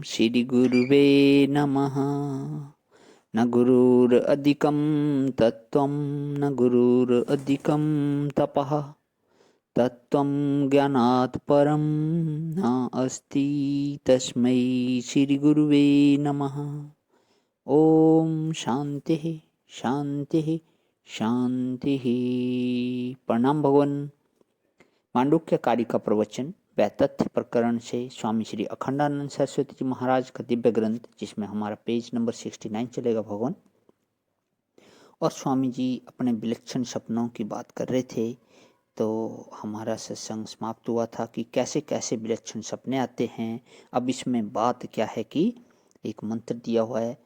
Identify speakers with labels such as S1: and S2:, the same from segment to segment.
S1: श्री गुरुवे नमः। न गुरुरधिकं तत्त्वं न गुरुरधिकं तपः तत्त्वं ज्ञानात् परं नास्ति तस्मै श्री गुरुवे नमः। ओम शांति शांति शांति। प्रणाम भगवान। मांडुक्य कारिका प्रवचन वैतथ्य प्रकरण से स्वामी श्री अखंडानंद सरस्वती जी महाराज का दिव्य ग्रंथ, जिसमें हमारा पेज नंबर 69 चलेगा भगवान। और स्वामी जी अपने विलक्षण सपनों की बात कर रहे थे, तो हमारा सत्संग समाप्त हुआ था कि कैसे कैसे विलक्षण सपने आते हैं। अब इसमें बात क्या है कि एक मंत्र दिया हुआ है,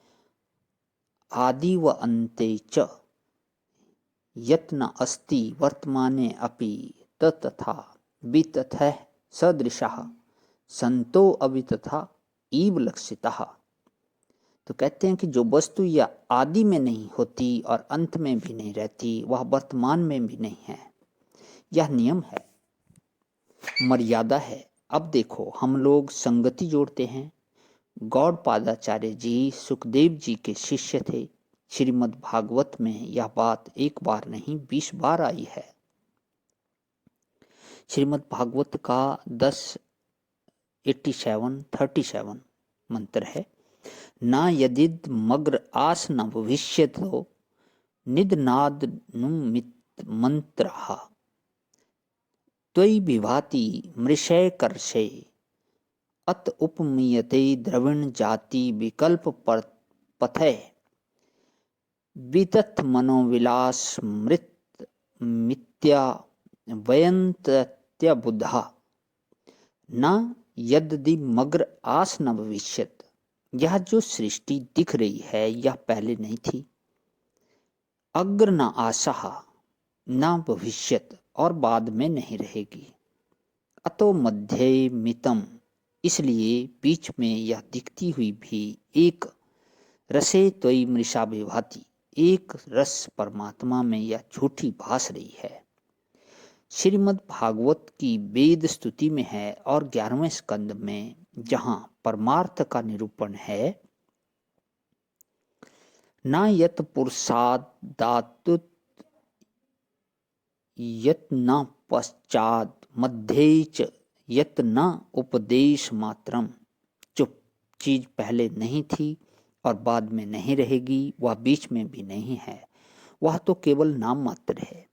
S1: आदि व अन्ते च यत्न अस्ति वर्तमाने अपि तथा वितथः सदृशः संतो अवितथा इव लक्षितः। तो कहते हैं कि जो वस्तु या आदि में नहीं होती और अंत में भी नहीं रहती, वह वर्तमान में भी नहीं है। यह नियम है, मर्यादा है। अब देखो, हम लोग संगति जोड़ते हैं। गौड़पादाचार्य जी सुखदेव जी के शिष्य थे। श्रीमद् भागवत में यह बात एक बार नहीं 20 बार आई है। श्रीमद् भागवत का 10:87 मंत्र है, ना यदिद मग्र आस न भविष्यतो निदनाद मंत्रः त्वयि विभाति मृषय कर्षे अत उपमीयते द्रविण जाति विकल्प पथय वितथ मनोविलास मृत मिथ्या वयंत्य बुद्धा न यदि मग्र आस न भविष्यत। यह जो सृष्टि दिख रही है, यह पहले नहीं थी। अग्र न आशा न भविष्यत, और बाद में नहीं रहेगी। अतो मध्य मितम, इसलिए बीच में यह दिखती हुई भी एक रसे त्वयि मृषा विभाति, एक रस परमात्मा में यह झूठी भास रही है। श्रीमद् भागवत की वेद स्तुति में है और 11वें स्कंद में जहां परमार्थ का निरूपण है, न यत पुरुषादातुत यत न पश्चात मध्य च यत न उपदेश मात्रम। जो चीज पहले नहीं थी और बाद में नहीं रहेगी, वह बीच में भी नहीं है, वह तो केवल नाम मात्र है।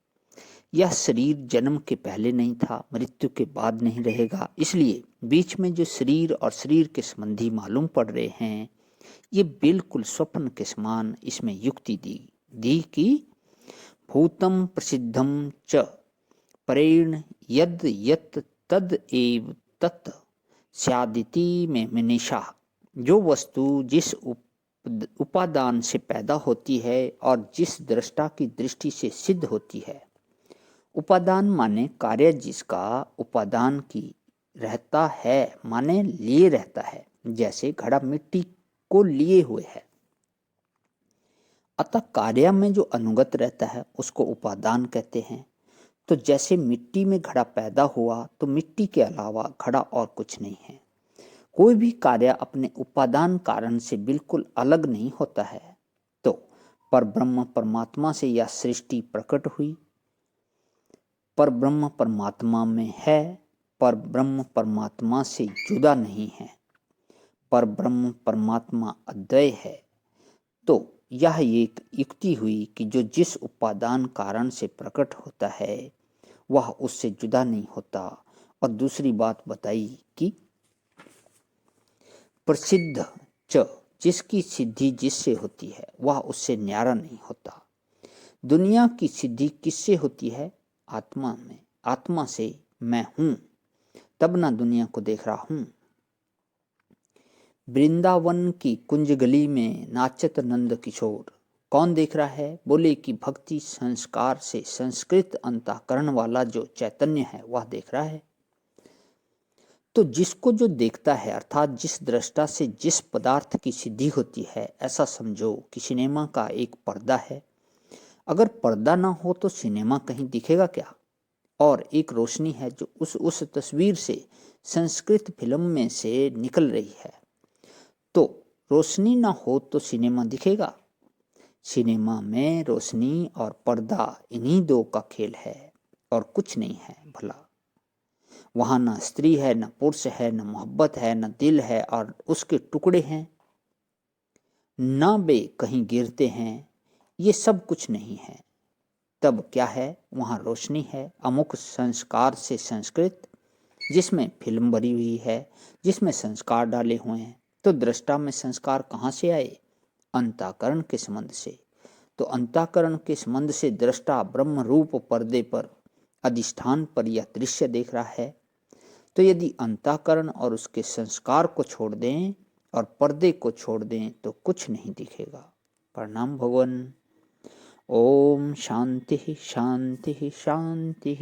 S1: यह शरीर जन्म के पहले नहीं था, मृत्यु के बाद नहीं रहेगा। इसलिए बीच में जो शरीर और शरीर के संबंधी मालूम पड़ रहे हैं, ये बिल्कुल स्वप्न के समान इसमें युक्ति दी कि भूतम प्रसिद्धम च परेण यद यत तद एव तत् स्यादिति में मनीषा। जो वस्तु जिस उपादान से पैदा होती है और जिस दृष्टा की दृष्टि से सिद्ध होती है, उपादान माने कार्य जिसका उपादान की रहता है, माने लिए रहता है। जैसे घड़ा मिट्टी को लिए हुए है, अतः कार्य में जो अनुगत रहता है उसको उपादान कहते हैं। तो जैसे मिट्टी में घड़ा पैदा हुआ, तो मिट्टी के अलावा घड़ा और कुछ नहीं है। कोई भी कार्य अपने उपादान कारण से बिल्कुल अलग नहीं होता है। तो परब्रह्म परमात्मा से यह सृष्टि प्रकट हुई। परब्रह्म परमात्मा में है, परब्रह्म परमात्मा से जुदा नहीं है। परब्रह्म परमात्मा अद्वय है। तो यह एक युक्ति हुई कि जो जिस उपादान कारण से प्रकट होता है, वह उससे जुदा नहीं होता। और दूसरी बात बताई कि प्रसिद्ध च, जिसकी सिद्धि जिससे होती है, वह उससे न्यारा नहीं होता। दुनिया की सिद्धि किससे होती है? आत्मा में। आत्मा से मैं हूं, तब ना दुनिया को देख रहा हूं। वृंदावन की कुंज गली में नाचत नंद किशोर, कौन देख रहा है? बोले कि भक्ति संस्कार से संस्कृत अंतःकरण वाला जो चैतन्य है, वह देख रहा है। तो जिसको जो देखता है, अर्थात जिस दृष्टा से जिस पदार्थ की सिद्धि होती है, ऐसा समझो कि सिनेमा का एक पर्दा है। अगर पर्दा ना हो तो सिनेमा कहीं दिखेगा क्या? और एक रोशनी है जो उस तस्वीर से, संस्कृत फिल्म में से निकल रही है। तो रोशनी ना हो तो सिनेमा दिखेगा? सिनेमा में रोशनी और पर्दा इन्हीं दो का खेल है और कुछ नहीं है भला। वहां न स्त्री है, न पुरुष है, न मोहब्बत है, न दिल है और उसके टुकड़े हैं, न वे कहीं गिरते हैं, ये सब कुछ नहीं है। तब क्या है? वहां रोशनी है, अमुक संस्कार से संस्कृत, जिसमें फिल्म भरी हुई है, जिसमें संस्कार डाले हुए हैं। तो दृष्टा में संस्कार कहाँ से आए? अंतःकरण के संबंध से। तो अंतःकरण के संबंध से दृष्टा ब्रह्म रूप पर्दे पर, अधिष्ठान पर यह दृश्य देख रहा है। तो यदि अंतःकरण और उसके संस्कार को छोड़ दें और पर्दे को छोड़ दें तो कुछ नहीं दिखेगा। प्रणाम भगवान। ओम शांति शांति शांति।